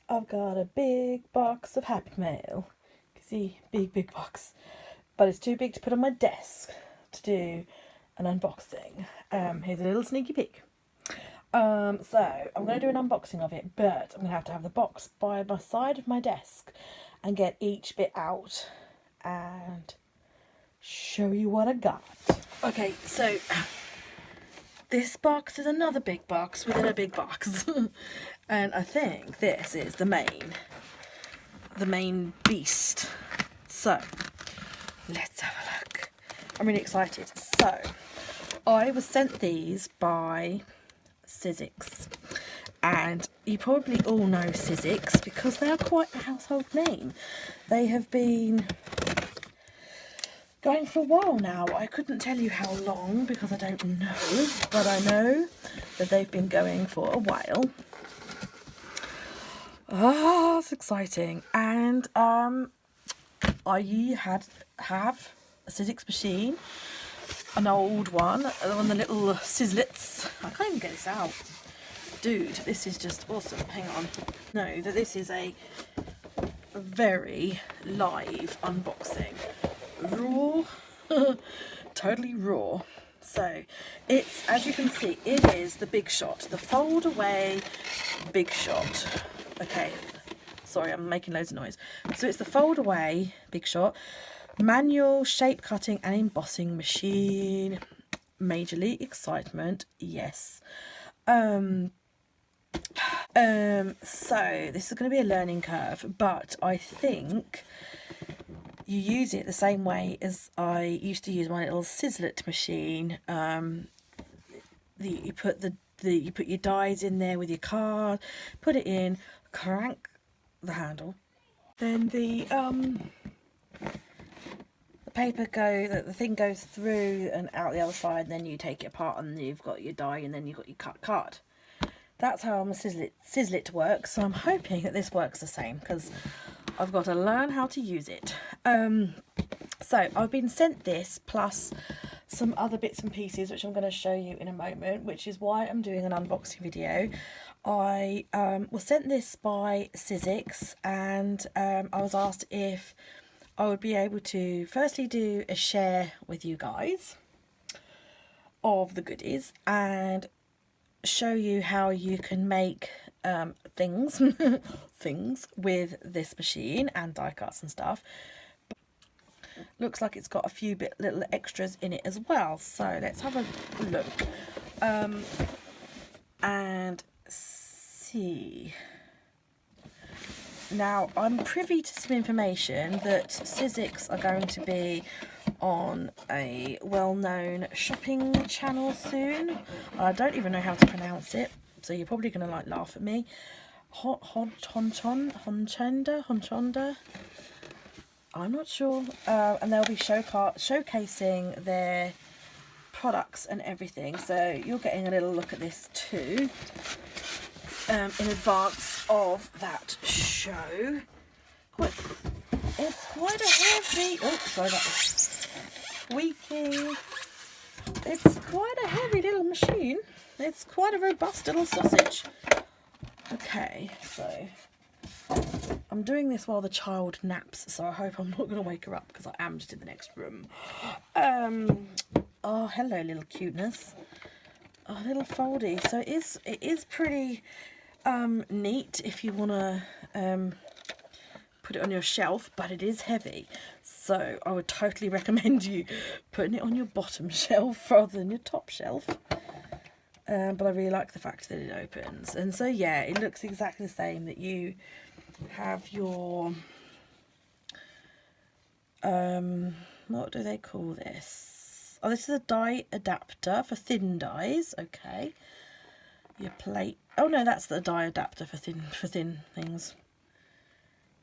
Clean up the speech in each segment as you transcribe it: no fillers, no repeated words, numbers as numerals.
I've got a big box of Happy Mail. You can see, big box. But it's too big to put on my desk to do an unboxing. Here's a little sneaky peek. So I'm going to do an unboxing of it, but I'm going to have the box by my side of my desk and get each bit out and show you what I got. Okay, so this box is another big box within a big box. And I think this is the main beast. So let's have a look. I'm really excited. So I was sent these by Sizzix, and you probably all know Sizzix because they are quite a household name. They have been going for a while now. I couldn't tell you how long because I don't know, but I know that they've been going for a while. Oh, it's exciting. And I have a Sizzix machine, an old one the little Sizzlits. I can't even get this out. Dude, this is just awesome. Hang on. No, that this is a very live unboxing. Raw. Totally raw. So it's, as you can see, it is the Big Shot, the fold away Big Shot. Okay, sorry, I'm making loads of noise. So it's the fold away Big Shot manual shape cutting and embossing machine. Majorly excitement, yes. So this is going to be a learning curve, but I think you use it the same way as I used to use my little Sizzlet machine. You put your dies in there with your card, put it in, crank the handle, then the thing goes through and out the other side, and then you take it apart and you've got your die and then you've got your cut card. That's how my Sizzlet works, so I'm hoping that this works the same because I've got to learn how to use it. So I've been sent this plus some other bits and pieces which I'm going to show you in a moment, which is why I'm doing an unboxing video. I was sent this by Sizzix, and I was asked if I would be able to firstly do a share with you guys of the goodies and show you how you can make things with this machine and die cuts and stuff. Looks like it's got a few little extras in it as well, so let's have a look and see. Now, I'm privy to some information that Sizzix are going to be on a well-known shopping channel soon. I don't even know how to pronounce it, so you're probably going to like laugh at me. Honchonda. I'm not sure. And they'll be showcasing their products and everything. So you're getting a little look at this too. In advance of that show. It's quite a heavy... Oh, sorry, that was squeaking. It's quite a heavy little machine. It's quite a robust little sausage. Okay, so I'm doing this while the child naps, so I hope I'm not going to wake her up because I am just in the next room. Oh, hello, little cuteness. Oh, little foldy. So it is pretty neat if you want to put it on your shelf, but it is heavy. So I would totally recommend you putting it on your bottom shelf rather than your top shelf. But I really like the fact that it opens. And so, yeah, it looks exactly the same, that you have your, what do they call this? Oh, this is a die adapter for thin dies. Okay. Your plate. Oh, no, that's the die adapter for thin things.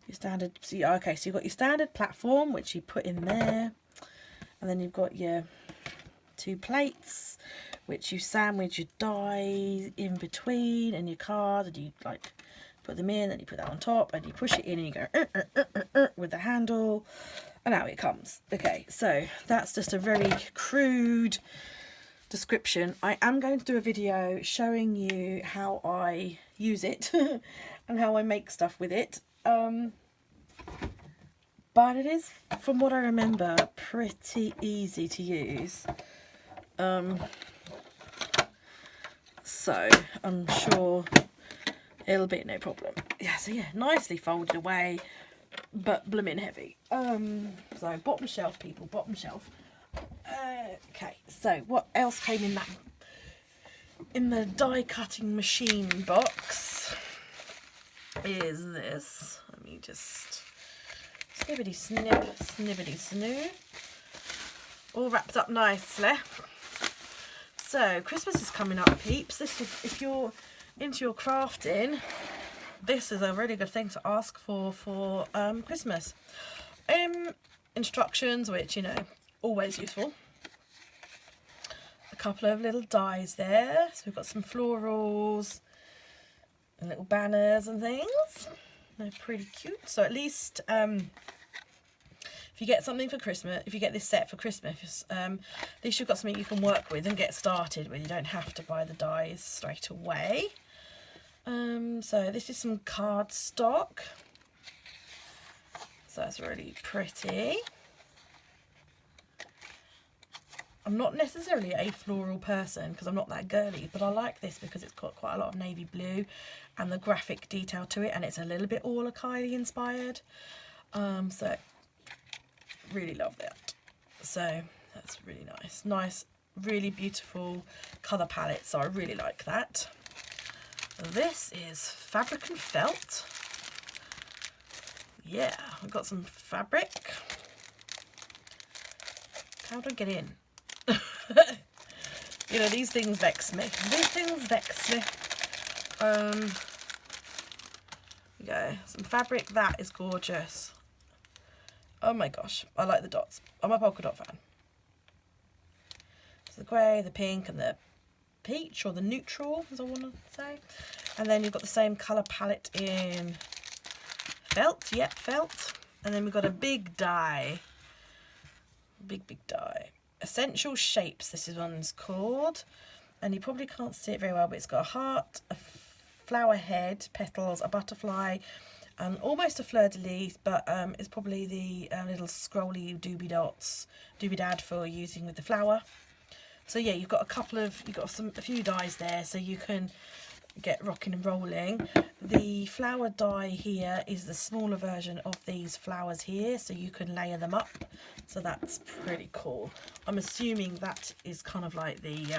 Your standard, okay, so you've got your standard platform, which you put in there. And then you've got your 2 plates, which you sandwich your die in between and your card, and you like put them in, and you put that on top, and you push it in, and you go with the handle, and out it comes. Okay, so that's just a very crude description. I am going to do a video showing you how I use it and how I make stuff with it. But it is, from what I remember, pretty easy to use. So I'm sure it'll be no problem. Yeah, so yeah, nicely folded away, but blooming heavy. So bottom shelf, people, bottom shelf. Okay, so what else came in the die cutting machine box is this. Let me just snippety snip, snippety snoo. All wrapped up nicely. So Christmas is coming up, peeps. This is, if you're into your crafting, this is a really good thing to ask for Christmas. Instructions, which, you know, always useful. A couple of little dies there. So we've got some florals and little banners and things. They're pretty cute. So at least if you get something for Christmas, if you get this set for Christmas, at least you've got something you can work with and get started with. You don't have to buy the dies straight away. So this is some cardstock. So that's really pretty. I'm not necessarily a floral person because I'm not that girly, but I like this because it's got quite a lot of navy blue and the graphic detail to it, and it's a little bit all Kylie inspired. So really love that. So that's really nice. Nice, really beautiful colour palette, so I really like that. This is fabric and felt. Yeah, I've got some fabric. How do I get in? You know, these things vex me. These things vex me. There we go. Some fabric. That is gorgeous. Oh my gosh. I like the dots. I'm a polka dot fan. So the grey, the pink and the peach, or the neutral, as I want to say. And then you've got the same colour palette in felt. Yep, felt. And then we've got a big die. Big die. Essential Shapes, this is one's called, and you probably can't see it very well, but it's got a heart, a flower head, petals, a butterfly, and almost a fleur-de-lis, but it's probably the little scrolly doobie-dad for using with the flower. So yeah, you've got a few dies there, so you can get rocking and rolling. The flower die here is the smaller version of these flowers here, so you can layer them up, so that's pretty cool. I'm assuming that is kind of like the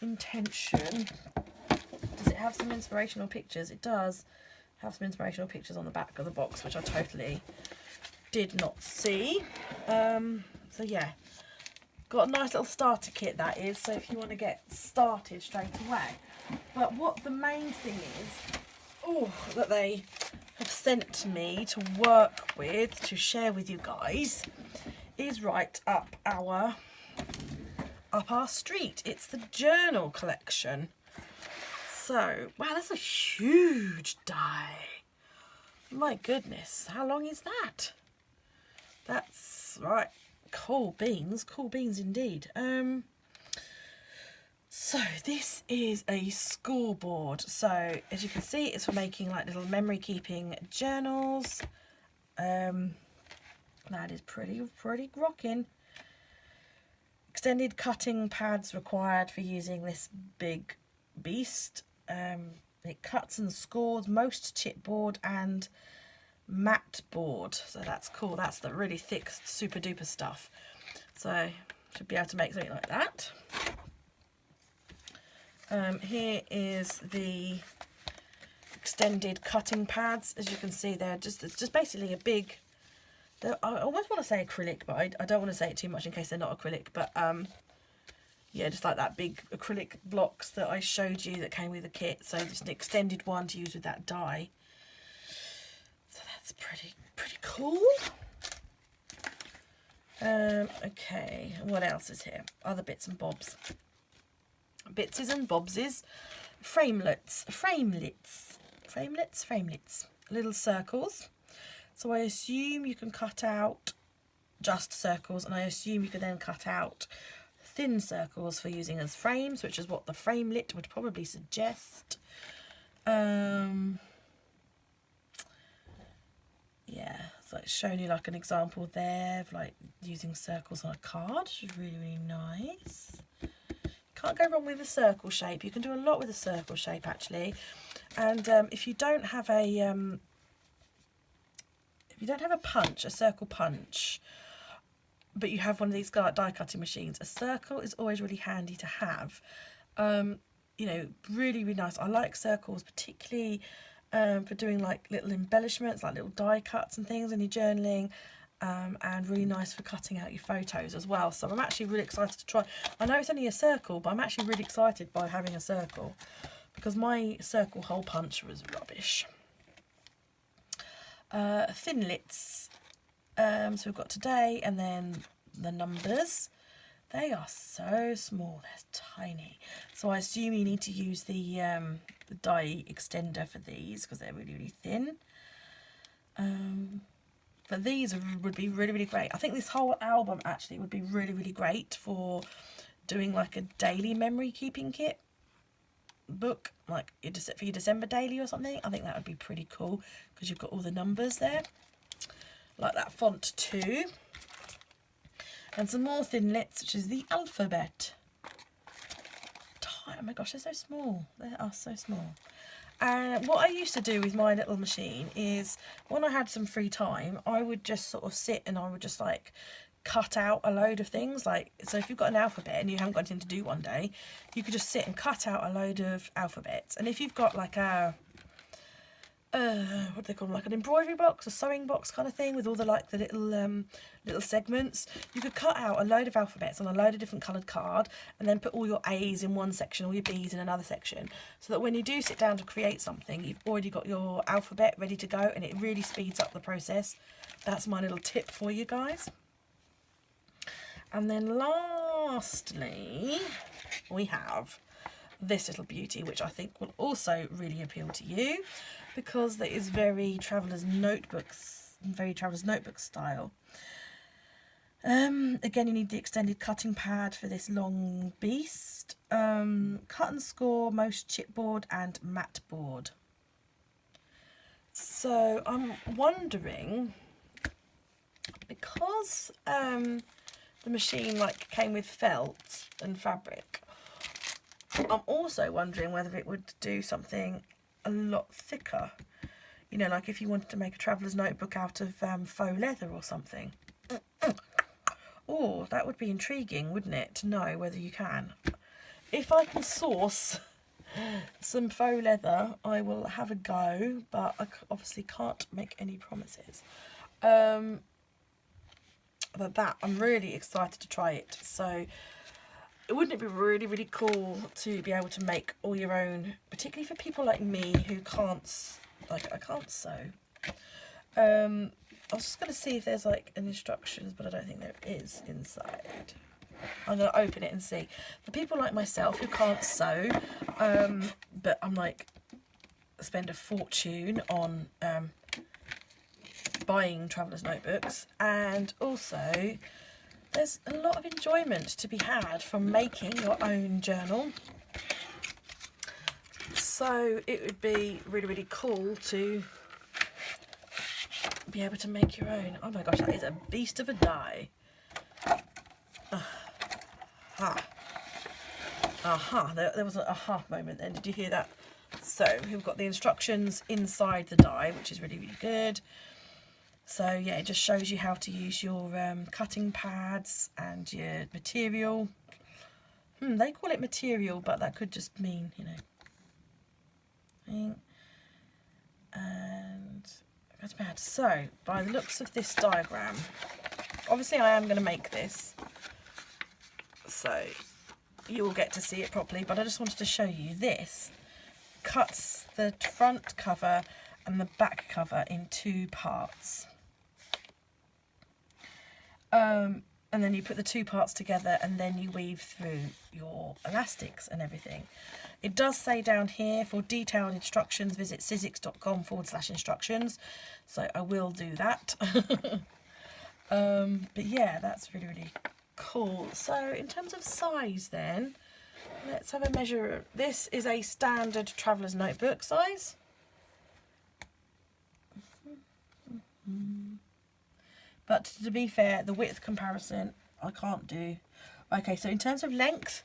intention. Does it have some inspirational pictures? It does have some inspirational pictures on the back of the box, which I totally did not see. So yeah, got a nice little starter kit, that is, so if you want to get started straight away. But what the main thing is, that they have sent to me to work with, to share with you guys, is right up our street. It's the journal collection. So, wow, that's a huge die. My goodness, how long is that? That's right. Cool beans indeed. So this is a scoreboard. So as you can see, it's for making like little memory keeping journals. That is pretty rocking. Extended cutting pads required for using this big beast. It cuts and scores most chipboard and matte board, so that's cool. That's the really thick super duper stuff, so should be able to make something like that. Here is the extended cutting pads. As you can see, it's just basically a big, I almost want to say acrylic, but I don't want to say it too much in case they're not acrylic, but yeah, just like that big acrylic blocks that I showed you that came with the kit. So just an extended one to use with that die. So that's pretty cool. Okay, what else is here? Other bits and bobs. Bitses and bobses. Framelits. Little circles. So I assume you can cut out just circles, and I assume you can then cut out thin circles for using as frames, which is what the framelit would probably suggest. Yeah, so it's showing you like an example there of like using circles on a card, which is really, really nice. Can't go wrong with a circle shape. You can do a lot with a circle shape actually. And if you don't have a punch, a circle punch, but you have one of these die cutting machines, a circle is always really handy to have. You know, really, really nice. I like circles, particularly for doing like little embellishments, like little die cuts and things in your journaling, and really nice for cutting out your photos as well. So I'm actually really excited to try. I know it's only a circle, but I'm actually really excited by having a circle, because my circle hole punch was rubbish. Thinlits. So we've got today and then the numbers. They are so small, they're tiny. So I assume you need to use the die extender for these because they're really, really thin. But these would be really, really great. I think this whole album actually would be really, really great for doing like a daily memory keeping kit book, like for your December daily or something. I think that would be pretty cool because you've got all the numbers there. Like that font too. And some more Thinlits, which is the alphabet. Oh my gosh, they're so small. They are so small. And what I used to do with my little machine is when I had some free time, I would just sort of sit and I would just like cut out a load of things. Like, so if you've got an alphabet and you haven't got anything to do one day, you could just sit and cut out a load of alphabets. And if you've got like a what do they call them, like an embroidery box, a sewing box kind of thing with all the like the little segments, you could cut out a load of alphabets on a load of different coloured card and then put all your A's in one section, all your B's in another section, so that when you do sit down to create something, you've already got your alphabet ready to go and it really speeds up the process. That's my little tip for you guys. And then lastly, we have this little beauty, which I think will also really appeal to you because that is very Traveller's Notebook style. Again, you need the extended cutting pad for this long beast. Cut and score most chipboard and matte board. So I'm wondering, because the machine like came with felt and fabric, I'm also wondering whether it would do something a lot thicker. You know, like if you wanted to make a traveller's notebook out of faux leather or something. Oh, that would be intriguing, wouldn't it, to know whether you can. If I can source some faux leather, I will have a go, but I obviously can't make any promises. But that, I'm really excited to try it. So wouldn't it be really, really cool to be able to make all your own, particularly for people like me who can't, like, I can't sew. I was just going to see if there's like an instructions, but I don't think there is inside. I'm going to open it and see. For people like myself who can't sew, but I'm like, spend a fortune on buying traveller's notebooks, and also there's a lot of enjoyment to be had from making your own journal. So it would be really, really cool to be able to make your own. Oh my gosh, that is a beast of a die. There was an aha moment then. Did you hear that? So we've got the instructions inside the die, which is really, really good. So yeah, it just shows you how to use your cutting pads and your material. They call it material, but that could just mean, you know. And that's bad. So by the looks of this diagram, obviously I am going to make this, so you will get to see it properly, but I just wanted to show you this cuts the front cover and the back cover in two parts. And then you put the two parts together and then you weave through your elastics and everything. It does say down here, for detailed instructions, visit sizzix.com/instructions. So I will do that. But yeah, that's really, really cool. So in terms of size then, let's have a measure. This is a standard traveller's notebook size. But to be fair, the width comparison I can't do. Okay, so in terms of length,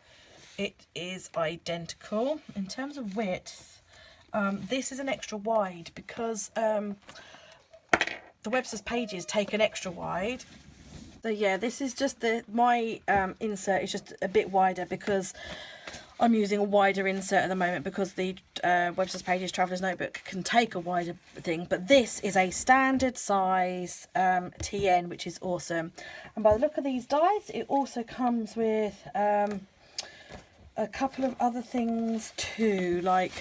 it is identical. In terms of width, this is an extra wide because the Webster's pages take an extra wide. So yeah, this is just my insert is just a bit wider because I'm using a wider insert at the moment because the Webster's Pages Traveller's Notebook can take a wider thing. But this is a standard size TN, which is awesome. And by the look of these dies, it also comes with a couple of other things too, like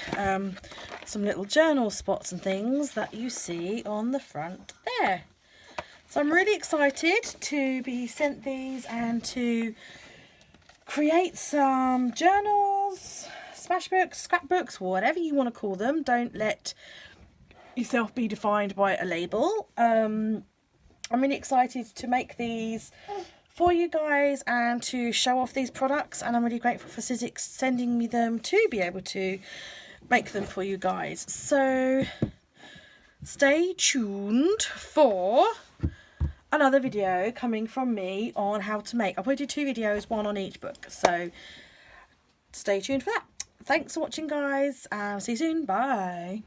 some little journal spots and things that you see on the front there. So I'm really excited to be sent these and to create some journals, smashbooks, scrapbooks, whatever you want to call them. Don't let yourself be defined by a label. I'm really excited to make these for you guys and to show off these products, and I'm really grateful for Sizzix sending me them to be able to make them for you guys. So stay tuned for another video coming from me on how to make. I'll probably do 2 videos, 1 on each book, so stay tuned for that. Thanks for watching, guys, and see you soon. Bye.